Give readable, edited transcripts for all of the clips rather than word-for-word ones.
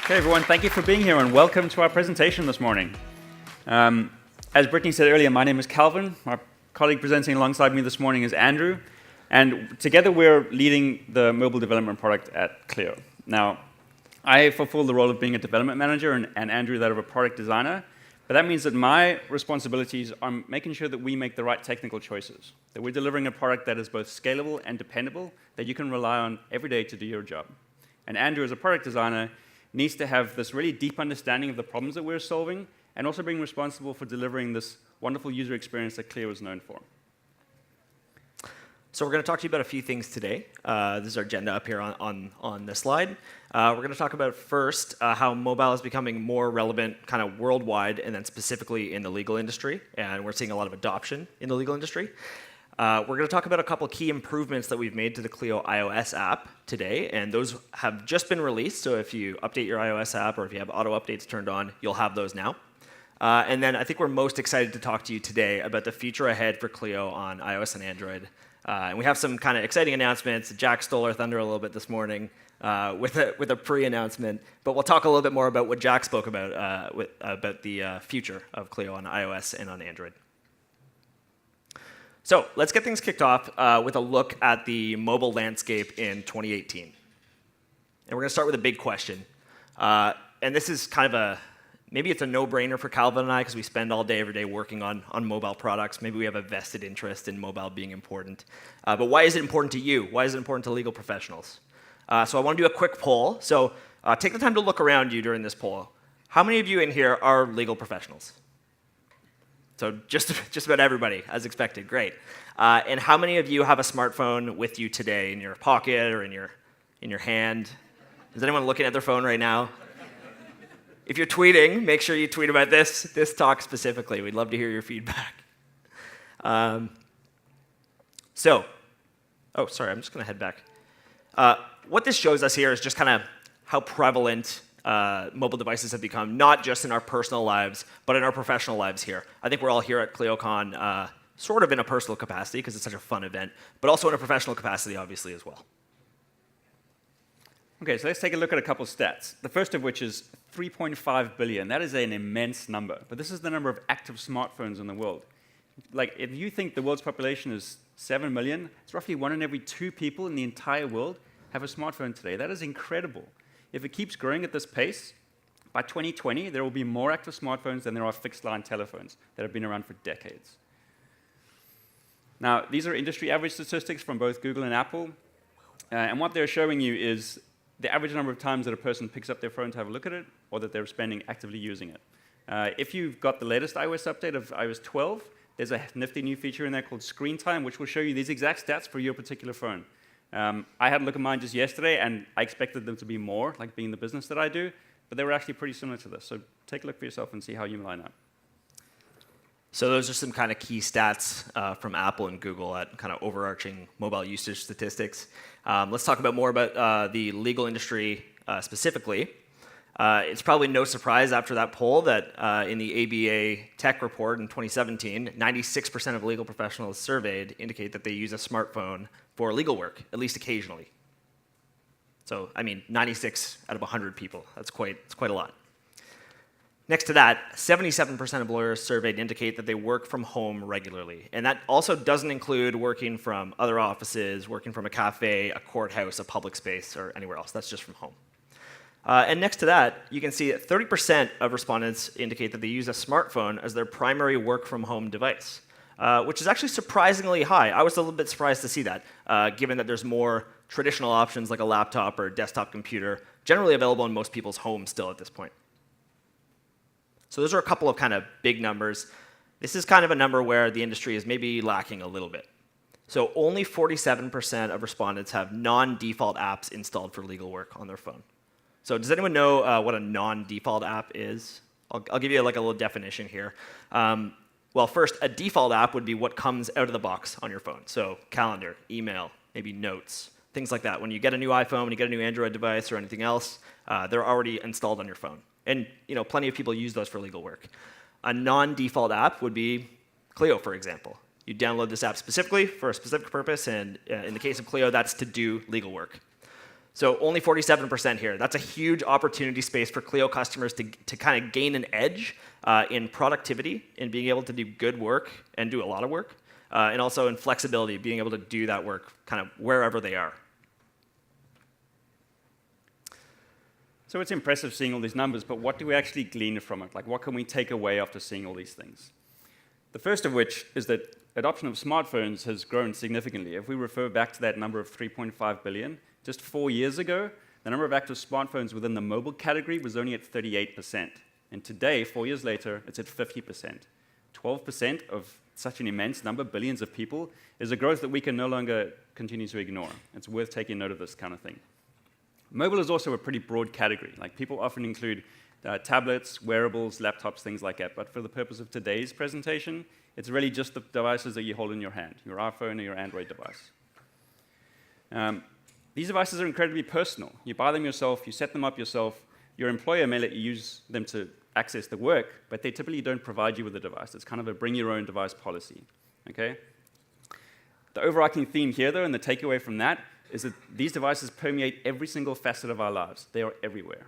Okay, everyone, thank you for being here and welcome to our presentation this morning. As Brittany said earlier, my name is Calvin. My colleague presenting alongside me this morning is Andrew. And together we're leading the mobile development product at Clio. Now, I fulfill the role of being a development manager and Andrew that of a product designer. But that means that my responsibilities are making sure that we make the right technical choices, that we're delivering a product that is both scalable and dependable, that you can rely on every day to do your job. And Andrew, as a product designer, needs to have this really deep understanding of the problems that we're solving and also being responsible for delivering this wonderful user experience that Clio is known for. So we're going to talk to you about a few things today. This is our agenda up here on this slide. We're going to talk about first how mobile is becoming more relevant kind of worldwide and then specifically in the legal industry. And we're seeing a lot of adoption in the legal industry. We're going to talk about a couple key improvements that we've made to the Clio iOS app today, and those have just been released, so if you update your iOS app or if you have auto updates turned on, you'll have those now. And then I think we're most excited to talk to you today about the future ahead for Clio on iOS and Android. And we have some kind of exciting announcements. Jack stole our thunder a little bit this morning with a pre-announcement, but we'll talk a little bit more about what Jack spoke about, about the future of Clio on iOS and on Android. So let's get things kicked off with a look at the mobile landscape in 2018. And we're going to start with a big question. And this is kind of maybe it's a no-brainer for Calvin and I because we spend all day, every day working on mobile products. Maybe we have a vested interest in mobile being important. But why is it important to you? Why is it important to legal professionals? So I want to do a quick poll. So take the time to look around you during this poll. How many of you in here are legal professionals? So just about everybody, as expected. Great. And how many of you have a smartphone with you today in your pocket or in your hand? Is anyone looking at their phone right now? If you're tweeting, make sure you tweet about this talk specifically. We'd love to hear your feedback. Oh, sorry, I'm just going to head back. What this shows us here is just kind of how prevalent mobile devices have become, not just in our personal lives, but in our professional lives here. I think we're all here at ClioCon sort of in a personal capacity because it's such a fun event, but also in a professional capacity, obviously, as well. Okay, so let's take a look at a couple of stats. The first of which is 3.5 billion. That is an immense number, but this is the number of active smartphones in the world. Like, if you think the world's population is 7 million, it's roughly 1 in every 2 people in the entire world have a smartphone today. That is incredible. If it keeps growing at this pace, by 2020, there will be more active smartphones than there are fixed-line telephones that have been around for decades. Now, these are industry average statistics from both Google and Apple, and what they're showing you is the average number of times that a person picks up their phone to have a look at it, or that they're spending actively using it. If you've got the latest iOS update of iOS 12, there's a nifty new feature in there called Screen Time, which will show you these exact stats for your particular phone. I had a look at mine just yesterday, and I expected them to be more, like being the business that I do, but they were actually pretty similar to this. So take a look for yourself and see how you line up. So those are some kind of key stats from Apple and Google at kind of overarching mobile usage statistics. Let's talk more about the legal industry specifically. It's probably no surprise after that poll that in the ABA Tech Report in 2017, 96% of legal professionals surveyed indicate that they use a smartphone for legal work, at least occasionally. So, I mean, 96 out of 100 people. It's quite a lot. Next to that, 77% of lawyers surveyed indicate that they work from home regularly. And that also doesn't include working from other offices, working from a cafe, a courthouse, a public space, or anywhere else. That's just from home. And next to that, you can see that 30% of respondents indicate that they use a smartphone as their primary work-from-home device, which is actually surprisingly high. I was a little bit surprised to see that, given that there's more traditional options like a laptop or a desktop computer generally available in most people's homes still at this point. So those are a couple of kind of big numbers. This is kind of a number where the industry is maybe lacking a little bit. So only 47% of respondents have non-default apps installed for legal work on their phone. So does anyone know what a non-default app is? I'll give you like a little definition here. Well, first, a default app would be what comes out of the box on your phone. So calendar, email, maybe notes, things like that. When you get a new iPhone, when you get a new Android device or anything else, they're already installed on your phone. And plenty of people use those for legal work. A non-default app would be Clio, for example. You download this app specifically for a specific purpose, and in the case of Clio, that's to do legal work. So only 47% here. That's a huge opportunity space for Clio customers to kind of gain an edge in productivity, in being able to do good work and do a lot of work, and also in flexibility, being able to do that work kind of wherever they are. So it's impressive seeing all these numbers, but what do we actually glean from it? Like, what can we take away after seeing all these things? The first of which is that adoption of smartphones has grown significantly. If we refer back to that number of 3.5 billion, just 4 years ago, the number of active smartphones within the mobile category was only at 38%. And today, 4 years later, it's at 50%. 12% of such an immense number, billions of people, is a growth that we can no longer continue to ignore. It's worth taking note of this kind of thing. Mobile is also a pretty broad category. Like, people often include tablets, wearables, laptops, things like that. But for the purpose of today's presentation, it's really just the devices that you hold in your hand, your iPhone or your Android device. These devices are incredibly personal. You buy them yourself, you set them up yourself. Your employer may let you use them to access the work, but they typically don't provide you with a device. It's kind of a bring your own device policy. Okay? The overarching theme here, though, and the takeaway from that, is that these devices permeate every single facet of our lives. They are everywhere.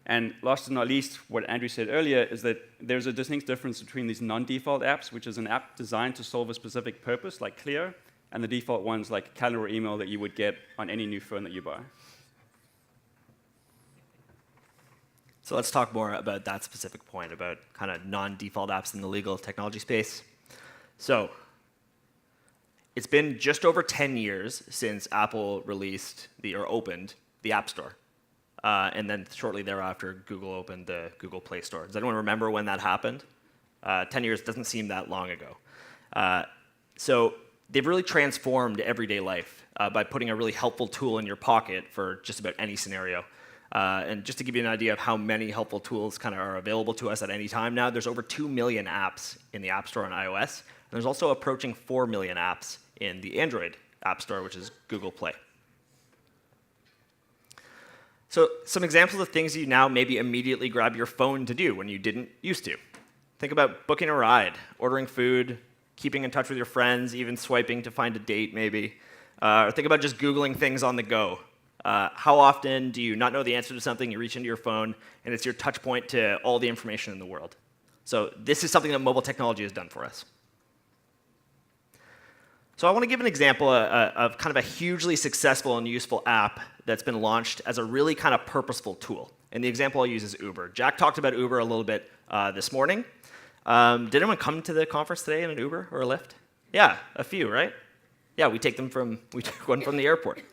And last but not least, what Andrew said earlier is that there's a distinct difference between these non-default apps, which is an app designed to solve a specific purpose, like Clio, and the default ones like calendar or email that you would get on any new phone that you buy. So let's talk more about that specific point, about kind of non-default apps in the legal technology space. So it's been just over 10 years since Apple opened the App Store. And then shortly thereafter, Google opened the Google Play Store. Does anyone remember when that happened? 10 years doesn't seem that long ago. So they've really transformed everyday life by putting a really helpful tool in your pocket for just about any scenario. And just to give you an idea of how many helpful tools kind of are available to us at any time now, there's over 2 million apps in the App Store on iOS. And there's also approaching 4 million apps in the Android App Store, which is Google Play. So some examples of things you now maybe immediately grab your phone to do when you didn't used to. Think about booking a ride, ordering food, keeping in touch with your friends, even swiping to find a date maybe. Or think about just Googling things on the go. How often do you not know the answer to something, you reach into your phone, and it's your touch point to all the information in the world? So this is something that mobile technology has done for us. So I want to give an example of kind of a hugely successful and useful app that's been launched as a really kind of purposeful tool. And the example I'll use is Uber. Jack talked about Uber a little bit this morning. Did anyone come to the conference today in an Uber or a Lyft? Yeah, a few, right? Yeah, we took one from the airport.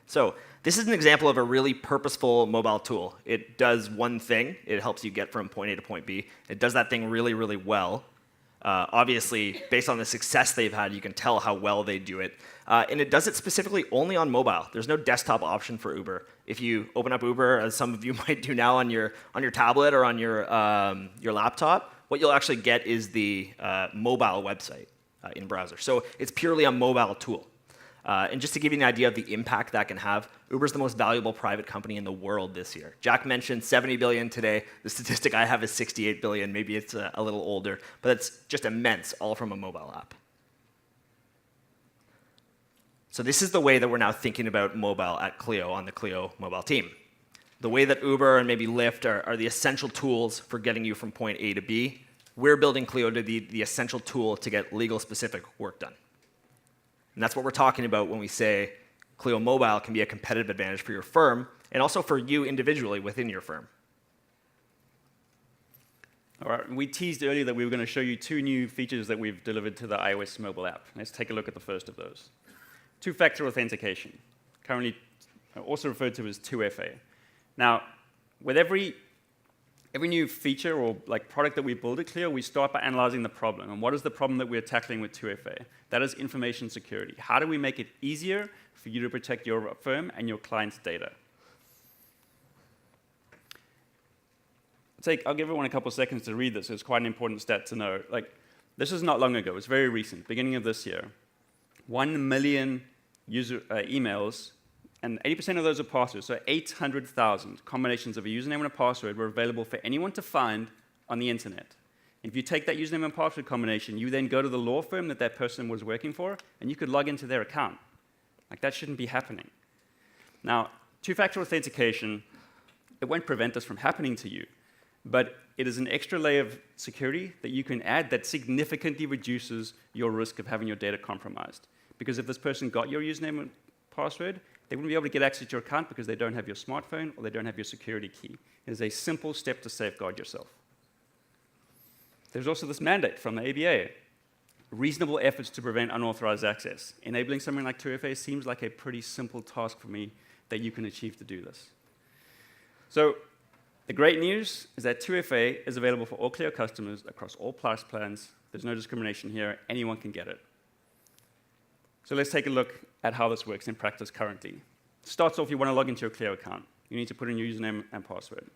So this is an example of a really purposeful mobile tool. It does one thing. It helps you get from point A to point B. It does that thing really, really well. Obviously, based on the success they've had, you can tell how well they do it. And it does it specifically only on mobile. There's no desktop option for Uber. If you open up Uber, as some of you might do now on your tablet or on your laptop, what you'll actually get is the mobile website in browser. So it's purely a mobile tool. And just to give you an idea of the impact that can have, Uber's the most valuable private company in the world this year. Jack mentioned 70 billion today. The statistic I have is 68 billion. Maybe it's a little older, but it's just immense, all from a mobile app. So this is the way that we're now thinking about mobile at Clio on the Clio mobile team. The way that Uber and maybe Lyft are the essential tools for getting you from point A to B, we're building Clio to be the essential tool to get legal-specific work done. And that's what we're talking about when we say Clio Mobile can be a competitive advantage for your firm and also for you individually within your firm. All right, we teased earlier that we were going to show you 2 new features that we've delivered to the iOS mobile app. Let's take a look at the first of those. Two-factor authentication, currently also referred to as 2FA. Now, with every new feature or product that we build at Clio, we start by analyzing the problem. And what is the problem that we're tackling with 2FA? That is information security. How do we make it easier for you to protect your firm and your client's data? I'll give everyone a couple seconds to read this. It's quite an important stat to know. This is not long ago. It's very recent, beginning of this year. 1 million user emails, and 80% of those are passwords. So 800,000 combinations of a username and a password were available for anyone to find on the internet. If you take that username and password combination, you then go to the law firm that person was working for, and you could log into their account. That shouldn't be happening. Now, two-factor authentication, it won't prevent this from happening to you, but it is an extra layer of security that you can add that significantly reduces your risk of having your data compromised. Because if this person got your username and password, they wouldn't be able to get access to your account because they don't have your smartphone or they don't have your security key. It is a simple step to safeguard yourself. There's also this mandate from the ABA, reasonable efforts to prevent unauthorized access. Enabling something like 2FA seems like a pretty simple task for me that you can achieve to do this. So the great news is that 2FA is available for all Clio customers across all price plans. There's no discrimination here. Anyone can get it. So let's take a look at how this works in practice currently. Starts off, you want to log into your Clio account. You need to put in your username and password.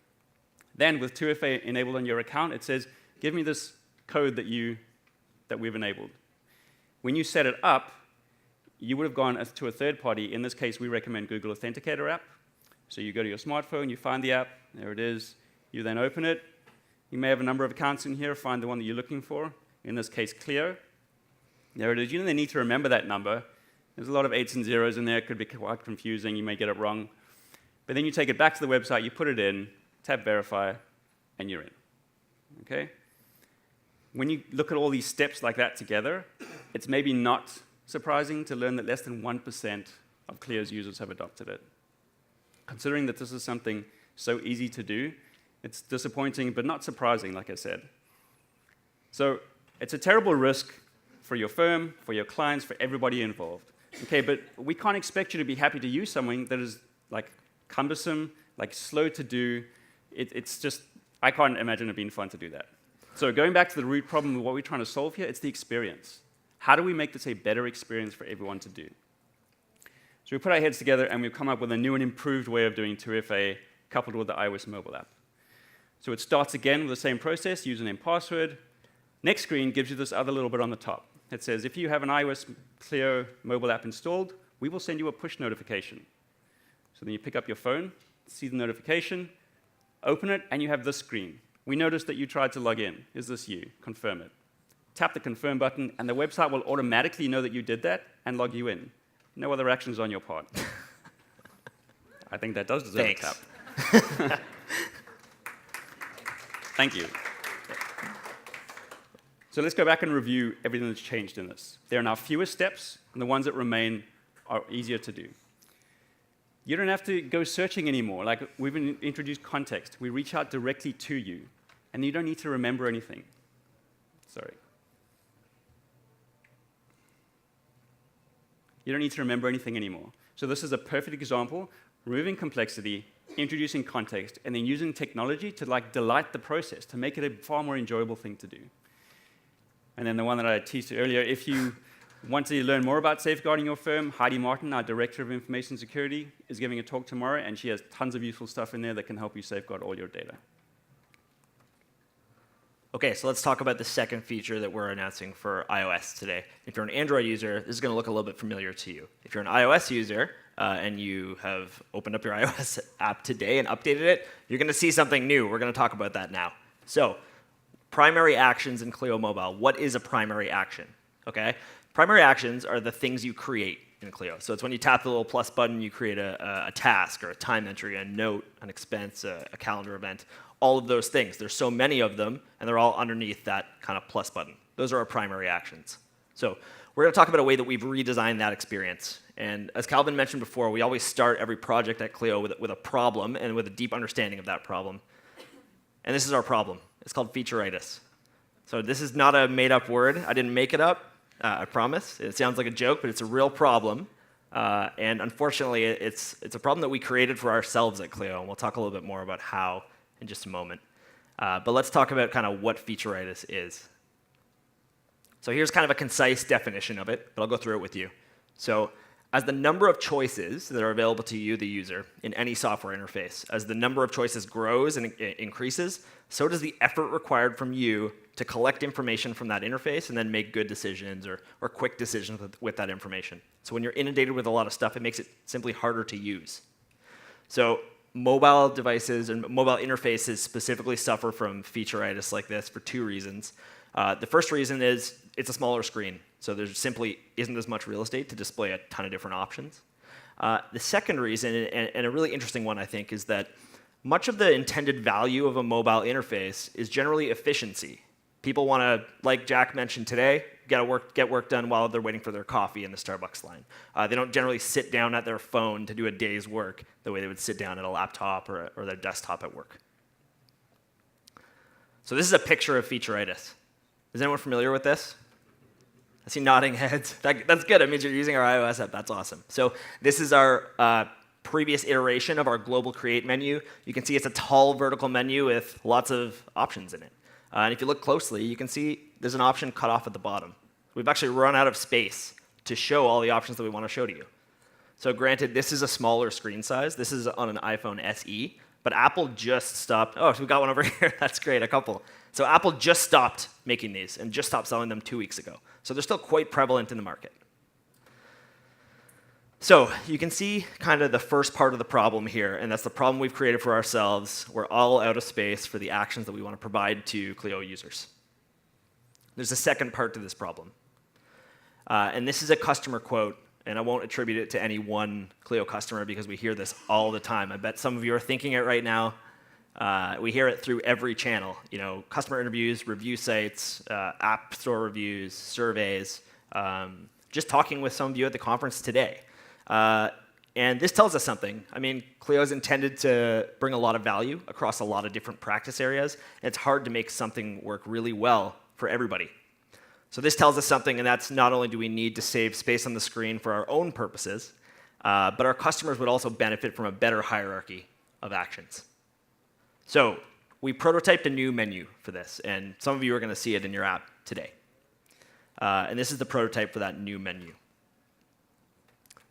Then with 2FA enabled on your account, it says, give me this code that we've enabled. When you set it up, you would have gone to a third party. In this case, we recommend Google Authenticator app. So you go to your smartphone, you find the app, there it is. You then open it. You may have a number of accounts in here, find the one that you're looking for. In this case, Clio. There it is. You don't need to remember that number. There's a lot of 8s and 0s in there. It could be quite confusing. You may get it wrong. But then you take it back to the website, you put it in, tap verify, and you're in. Okay? When you look at all these steps like that together, it's maybe not surprising to learn that less than 1% of Clio's users have adopted it. Considering that this is something so easy to do, it's disappointing, but not surprising, like I said. So it's a terrible risk for your firm, for your clients, for everybody involved. Okay, but we can't expect you to be happy to use something that is like cumbersome, like slow to do. It's just, I can't imagine it being fun to do that. So going back to the root problem of what we're trying to solve here, it's the experience. How do we make this a better experience for everyone to do? So we put our heads together and we've come up with a new and improved way of doing 2FA coupled with the iOS mobile app. So it starts again with the same process, username, password. Next screen gives you this other little bit on the top. It says, if you have an iOS Clio mobile app installed, we will send you a push notification. So then you pick up your phone, see the notification, open it, and you have this screen. We noticed that you tried to log in. Is this you? Confirm it. Tap the confirm button, and the website will automatically know that you did that and log you in. No other actions on your part. I think that does deserve a tap. Thank you. So let's go back and review everything that's changed in this. There are now fewer steps, and the ones that remain are easier to do. You don't have to go searching anymore. Like, we've introduced context. We reach out directly to you, and you don't need to remember anything. Sorry. You don't need to remember anything anymore. So this is a perfect example, removing complexity, introducing context, and then using technology to delight the process, to make it a far more enjoyable thing to do. And then the one that I teased earlier, if you want to learn more about safeguarding your firm, Heidi Martin, our Director of Information Security, is giving a talk tomorrow, and she has tons of useful stuff in there that can help you safeguard all your data. Okay, so let's talk about the second feature that we're announcing for iOS today. If you're an Android user, this is going to look a little bit familiar to you. If you're an iOS user and you have opened up your iOS app today and updated it, you're going to see something new. We're going to talk about that now. So, primary actions in Clio Mobile. What is a primary action? Okay, primary actions are the things you create in Clio. So it's when you tap the little plus button, you create a task or a time entry, a note, an expense, a calendar event. All of those things. There's so many of them, and they're all underneath that kind of plus button. Those are our primary actions. So we're going to talk about a way that we've redesigned that experience. And as Calvin mentioned before, we always start every project at Clio with a problem and with a deep understanding of that problem. And this is our problem. It's called featureitis. So this is not a made-up word. I didn't make it up, I promise. It sounds like a joke, but it's a real problem. And unfortunately, it's a problem that we created for ourselves at Clio, and we'll talk a little bit more about how in just a moment. But let's talk about kind of what featureitis is. So here's kind of a concise definition of it, but I'll go through it with you. So as the number of choices that are available to you, the user, in any software interface, as the number of choices grows and increases, so does the effort required from you to collect information from that interface and then make good decisions or quick decisions with that information. So when you're inundated with a lot of stuff, it makes it simply harder to use. So mobile devices and mobile interfaces specifically suffer from featureitis like this for two reasons. The first reason is it's a smaller screen, so there simply isn't as much real estate to display a ton of different options. The second reason, and a really interesting one, I think, is that much of the intended value of a mobile interface is generally efficiency. People want to, like Jack mentioned today, get work done while they're waiting for their coffee in the Starbucks line. They don't generally sit down at their phone to do a day's work the way they would sit down at a laptop or their desktop at work. So this is a picture of featureitis. Is anyone familiar with this? I see nodding heads. That's good. It means you're using our iOS app. That's awesome. So this is our previous iteration of our Global Create menu. You can see it's a tall vertical menu with lots of options in it. And if you look closely, you can see there's an option cut off at the bottom. We've actually run out of space to show all the options that we want to show to you. So granted, this is a smaller screen size. This is on an iPhone SE. But Apple just stopped. Oh, so we got one over here. That's great, a couple. So Apple just stopped making these and just stopped selling them 2 weeks ago. So they're still quite prevalent in the market. So you can see kind of the first part of the problem here, and that's the problem we've created for ourselves. We're all out of space for the actions that we want to provide to Clio users. There's a second part to this problem. And this is a customer quote, and I won't attribute it to any one Clio customer because we hear this all the time. I bet some of you are thinking it right now. We hear it through every channel. You know, customer interviews, review sites, app store reviews, surveys, just talking with some of you at the conference today. And this tells us something. I mean, Clio is intended to bring a lot of value across a lot of different practice areas. And it's hard to make something work really well for everybody. So this tells us something, and that's not only do we need to save space on the screen for our own purposes, but our customers would also benefit from a better hierarchy of actions. So we prototyped a new menu for this, and some of you are going to see it in your app today. And this is the prototype for that new menu.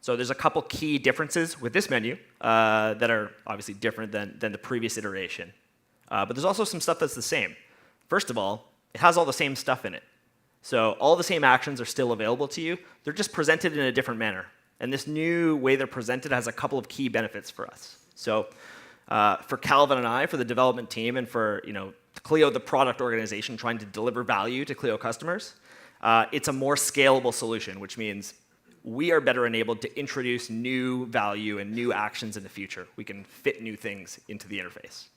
So there's a couple key differences with this menu that are obviously different than the previous iteration. But there's also some stuff that's the same. First of all, it has all the same stuff in it. So all the same actions are still available to you. They're just presented in a different manner. And this new way they're presented has a couple of key benefits for us. So for Calvin and I, for the development team, and for Clio, the product organization, trying to deliver value to Clio customers, it's a more scalable solution, which means we are better enabled to introduce new value and new actions in the future. We can fit new things into the interface.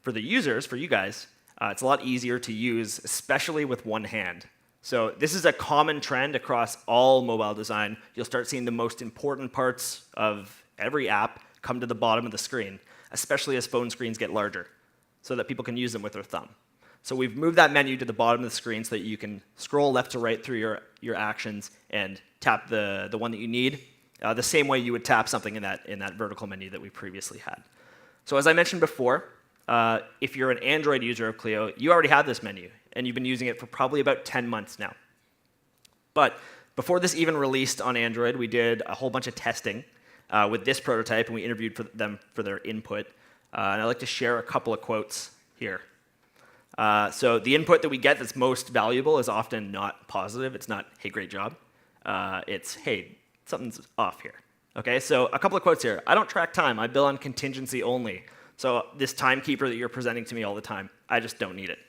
For the users, for you guys, it's a lot easier to use, especially with one hand. So this is a common trend across all mobile design. You'll start seeing the most important parts of every app come to the bottom of the screen, especially as phone screens get larger, so that people can use them with their thumb. So we've moved that menu to the bottom of the screen so that you can scroll left to right through your actions and tap the one that you need, the same way you would tap something in that vertical menu that we previously had. So as I mentioned before, if you're an Android user of Clio, you already have this menu, and you've been using it for probably about 10 months now. But before this even released on Android, we did a whole bunch of testing with this prototype, and we interviewed them for their input. And I'd like to share a couple of quotes here. So the input that we get that's most valuable is often not positive. It's not, hey, great job. It's, hey, something's off here. Okay, so a couple of quotes here. I don't track time. I bill on contingency only. So this timekeeper that you're presenting to me all the time, I just don't need it.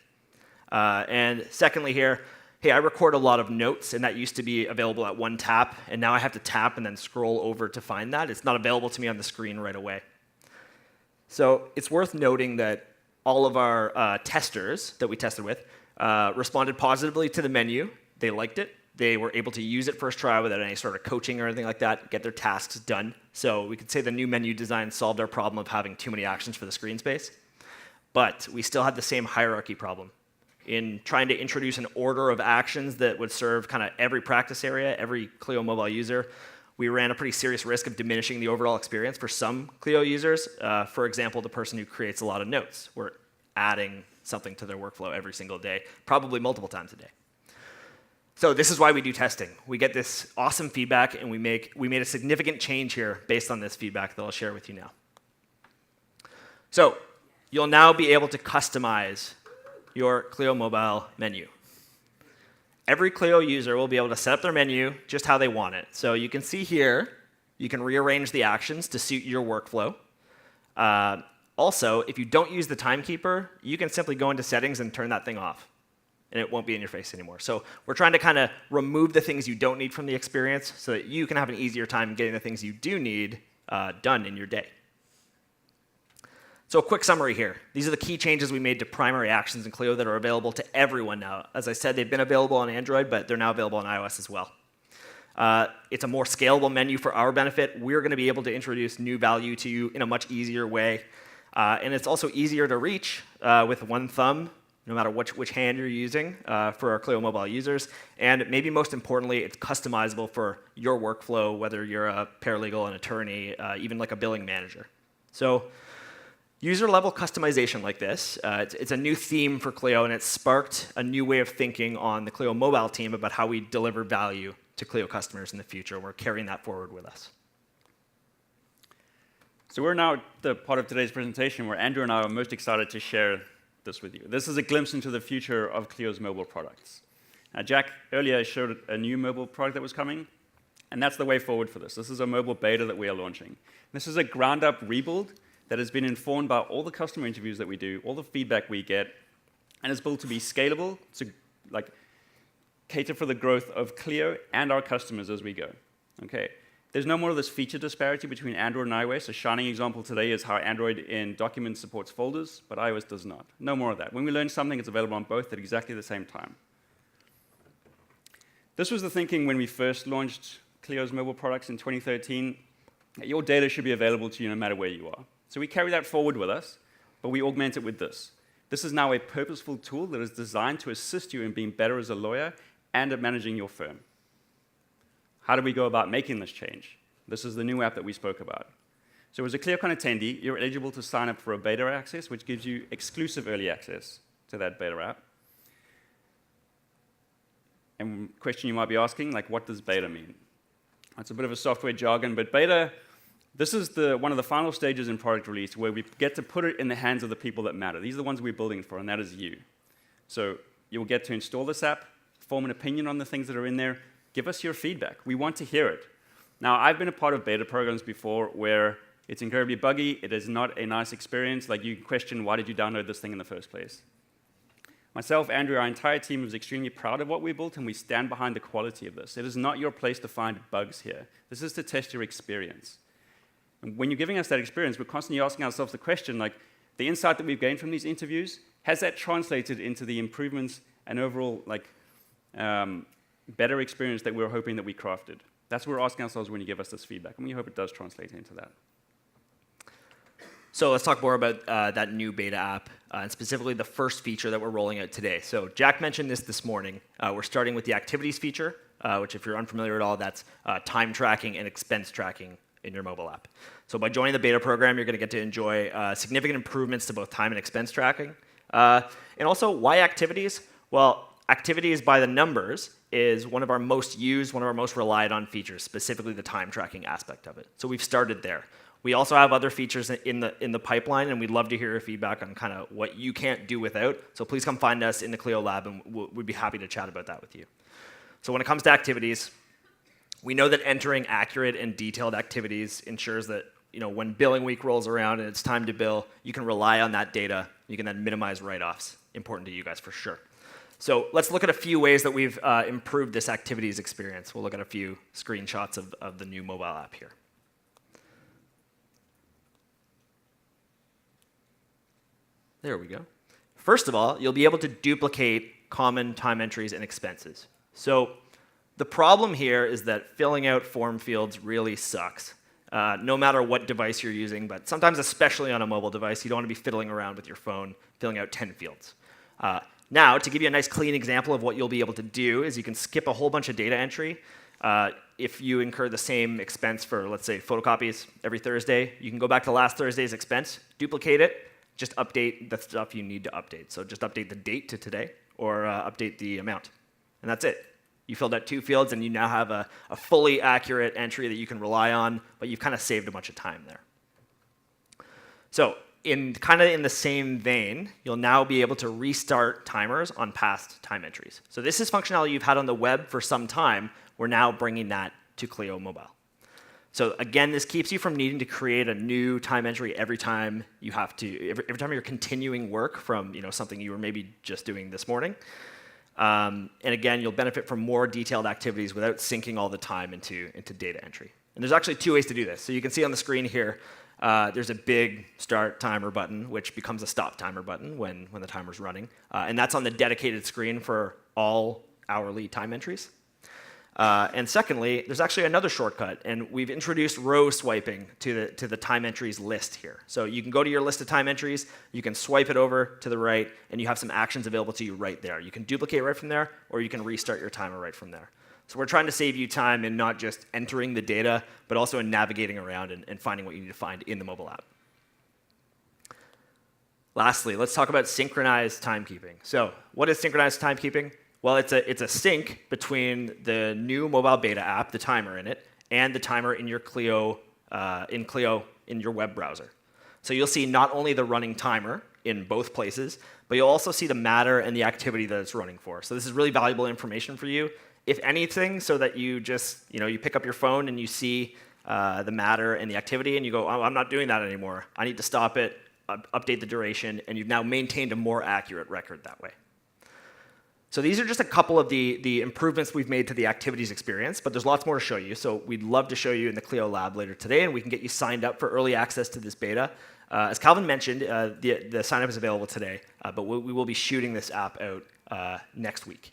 And secondly here, hey, I record a lot of notes, and that used to be available at one tap, and now I have to tap and then scroll over to find that. It's not available to me on the screen right away. So it's worth noting that all of our testers that we tested with responded positively to the menu. They liked it. They were able to use it first try without any sort of coaching or anything like that, get their tasks done. So we could say the new menu design solved our problem of having too many actions for the screen space. But we still had the same hierarchy problem. In trying to introduce an order of actions that would serve kind of every practice area, every Clio mobile user, we ran a pretty serious risk of diminishing the overall experience for some Clio users. For example, the person who creates a lot of notes. We're adding something to their workflow every single day, probably multiple times a day. So this is why we do testing. We get this awesome feedback, and we made a significant change here based on this feedback that I'll share with you now. So you'll now be able to customize your Clio mobile menu. Every Clio user will be able to set up their menu just how they want it. So you can see here, you can rearrange the actions to suit your workflow. Also, if you don't use the timekeeper, you can simply go into settings and turn that thing off. and it won't be in your face anymore. So we're trying to kind of remove the things you don't need from the experience so that you can have an easier time getting the things you do need done in your day. So a quick summary here. These are the key changes we made to primary actions in Clio that are available to everyone now. As I said, they've been available on Android, but they're now available on iOS as well. It's a more scalable menu for our benefit. We're going to be able to introduce new value to you in a much easier way. And it's also easier to reach with one thumb, no matter which hand you're using for our Clio Mobile users. And maybe most importantly, it's customizable for your workflow, whether you're a paralegal, an attorney, even like a billing manager. So user-level customization like this, it's a new theme for Clio, and it's sparked a new way of thinking on the Clio Mobile team about how we deliver value to Clio customers in the future. We're carrying that forward with us. So we're now at the part of today's presentation where Andrew and I are most excited to share this with you. This is a glimpse into the future of Clio's mobile products. Jack earlier showed a new mobile product that was coming, and that's the way forward for this. This is a mobile beta that we are launching. This is a ground-up rebuild that has been informed by all the customer interviews that we do, all the feedback we get, and is built to be scalable, to cater for the growth of Clio and our customers as we go. Okay. There's no more of this feature disparity between Android and iOS. A shining example today is how Android in Documents supports folders, but iOS does not. No more of that. When we learn something, it's available on both at exactly the same time. This was the thinking when we first launched Clio's mobile products in 2013. Your data should be available to you no matter where you are. So we carry that forward with us, but we augment it with this. This is now a purposeful tool that is designed to assist you in being better as a lawyer and at managing your firm. How do we go about making this change? This is the new app that we spoke about. So as a ClearCon attendee, you're eligible to sign up for a beta access, which gives you exclusive early access to that beta app. And question you might be asking, what does beta mean? That's a bit of a software jargon, but beta, this is one of the final stages in product release where we get to put it in the hands of the people that matter. These are the ones we're building for, and that is you. So you'll get to install this app, form an opinion on the things that are in there, give us your feedback. We want to hear it. Now, I've been a part of beta programs before where it's incredibly buggy. It is not a nice experience. You question, why did you download this thing in the first place? Myself, Andrew, our entire team is extremely proud of what we built, and we stand behind the quality of this. It is not your place to find bugs here. This is to test your experience. And when you're giving us that experience, we're constantly asking ourselves the question, the insight that we've gained from these interviews, has that translated into the improvements and overall, better experience that we're hoping that we crafted? That's what we're asking ourselves when you give us this feedback, and we hope it does translate into that. So let's talk more about that new beta app, and specifically the first feature that we're rolling out today. So Jack mentioned this morning. We're starting with the activities feature, which if you're unfamiliar at all, that's time tracking and expense tracking in your mobile app. So by joining the beta program, you're going to get to enjoy significant improvements to both time and expense tracking. And also, why activities? Well, activities by the numbers is one of our most used, one of our most relied on features, specifically the time tracking aspect of it. So we've started there. We also have other features in the pipeline, and we'd love to hear your feedback on kind of what you can't do without. So please come find us in the Clio lab, and we'd be happy to chat about that with you. So when it comes to activities, we know that entering accurate and detailed activities ensures that when billing week rolls around and it's time to bill, you can rely on that data. You can then minimize write-offs. Important to you guys for sure. So let's look at a few ways that we've improved this activities experience. We'll look at a few screenshots of the new mobile app here. There we go. First of all, you'll be able to duplicate common time entries and expenses. So the problem here is that filling out form fields really sucks, no matter what device you're using, but sometimes especially on a mobile device, you don't want to be fiddling around with your phone filling out 10 fields. Now, to give you a nice clean example of what you'll be able to do is you can skip a whole bunch of data entry. If you incur the same expense for, let's say, photocopies every Thursday, you can go back to last Thursday's expense, duplicate it, just update the stuff you need to update. So just update the date to today or update the amount. And that's it. You filled out 2 fields, and you now have a fully accurate entry that you can rely on, but you've kind of saved a bunch of time there. So in the same vein, you'll now be able to restart timers on past time entries. So this is functionality you've had on the web for some time. We're now bringing that to Clio Mobile. So again, this keeps you from needing to create a new time entry every time every time you're continuing work from something you were maybe just doing this morning. And again, you'll benefit from more detailed activities without syncing all the time into data entry. And there's actually 2 ways to do this. So you can see on the screen here, there's a big start timer button, which becomes a stop timer button when the timer's running. And that's on the dedicated screen for all hourly time entries. And secondly, there's actually another shortcut, and we've introduced row swiping to the time entries list here. So you can go to your list of time entries, you can swipe it over to the right, and you have some actions available to you right there. You can duplicate right from there, or you can restart your timer right from there. So we're trying to save you time in not just entering the data, but also in navigating around and finding what you need to find in the mobile app. Lastly, let's talk about synchronized timekeeping. So what is synchronized timekeeping? Well, it's a sync between the new mobile beta app, the timer in it, and the timer in your Clio in your web browser. So you'll see not only the running timer in both places, but you'll also see the matter and the activity that it's running for. So this is really valuable information for you, if anything, so that you just you pick up your phone and you see the matter and the activity, and you go, oh, I'm not doing that anymore. I need to stop it, update the duration, and you've now maintained a more accurate record that way. So these are just a couple of the improvements we've made to the activities experience, but there's lots more to show you. So we'd love to show you in the Clio lab later today, and we can get you signed up for early access to this beta. As Calvin mentioned, the sign-up is available today, but we will be shooting this app out next week.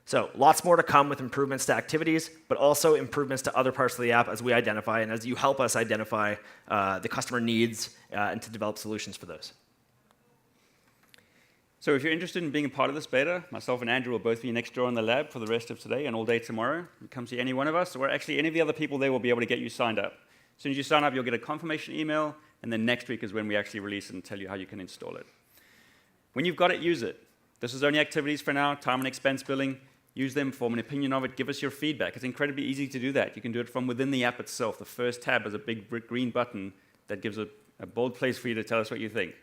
So lots more to come with improvements to activities, but also improvements to other parts of the app as we identify and as you help us identify the customer needs and to develop solutions for those. So if you're interested in being a part of this beta, myself and Andrew will both be next door in the lab for the rest of today and all day tomorrow. You come see any one of us, or actually any of the other people there will be able to get you signed up. As soon as you sign up, you'll get a confirmation email, and then next week is when we actually release it and tell you how you can install it. When you've got it, use it. This is only activities for now, time and expense billing. Use them, form an opinion of it, give us your feedback. It's incredibly easy to do that. You can do it from within the app itself. The first tab has a big green button that gives a bold place for you to tell us what you think.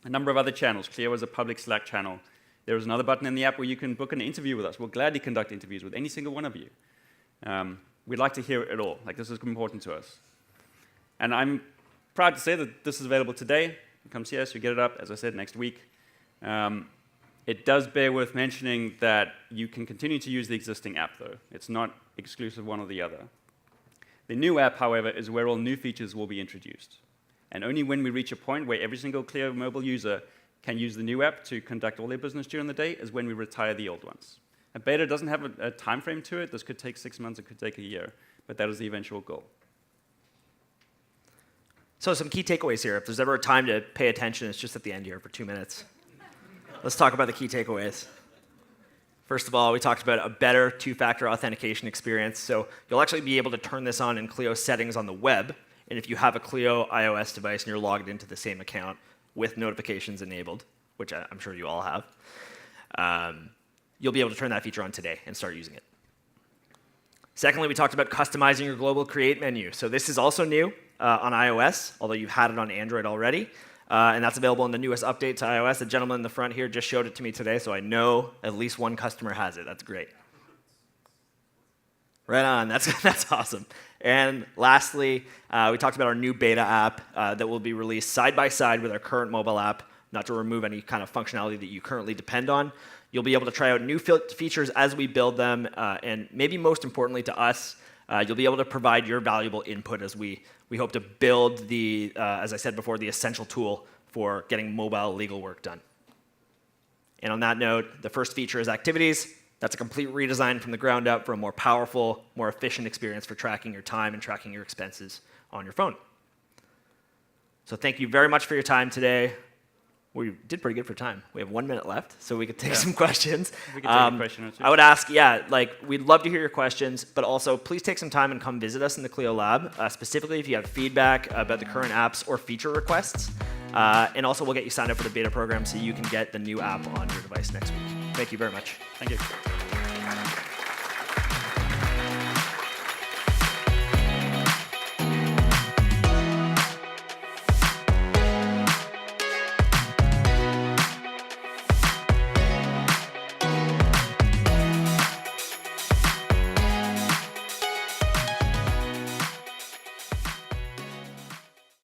A number of other channels. Clio is a public Slack channel. There is another button in the app where you can book an interview with us. We'll gladly conduct interviews with any single one of you. We'd like to hear it all. This is important to us. And I'm proud to say that this is available today. You come see us, you get it up, as I said, next week. It does bear worth mentioning that you can continue to use the existing app, though. It's not exclusive one or the other. The new app, however, is where all new features will be introduced. And only when we reach a point where every single Clio mobile user can use the new app to conduct all their business during the day is when we retire the old ones. A beta doesn't have a time frame to it. This could take 6 months, it could take a year, but that is the eventual goal. So some key takeaways here. If there's ever a time to pay attention, it's just at the end here for 2 minutes. Let's talk about the key takeaways. First of all, we talked about a better two-factor authentication experience. So you'll actually be able to turn this on in Clio settings on the web. And if you have a Clio iOS device and you're logged into the same account with notifications enabled, which I'm sure you all have, you'll be able to turn that feature on today and start using it. Secondly, we talked about customizing your Global Create menu. So this is also new on iOS, although you've had it on Android already. And that's available in the newest update to iOS. The gentleman in the front here just showed it to me today, so I know at least one customer has it. That's great. Right on. That's awesome. And lastly, we talked about our new beta app that will be released side by side with our current mobile app, not to remove any kind of functionality that you currently depend on. You'll be able to try out new features as we build them, and maybe most importantly to us, you'll be able to provide your valuable input as we hope to build the, as I said before, the essential tool for getting mobile legal work done. And on that note, the first feature is activities. That's a complete redesign from the ground up for a more powerful, more efficient experience for tracking your time and tracking your expenses on your phone. So thank you very much for your time today. We did pretty good for time. We have 1 minute left, so we could take some questions. We could take a question or two. I would ask, we'd love to hear your questions, but also please take some time and come visit us in the Clio lab, specifically if you have feedback about the current apps or feature requests. And also we'll get you signed up for the beta program so you can get the new app on your device next week. Thank you very much. Thank you.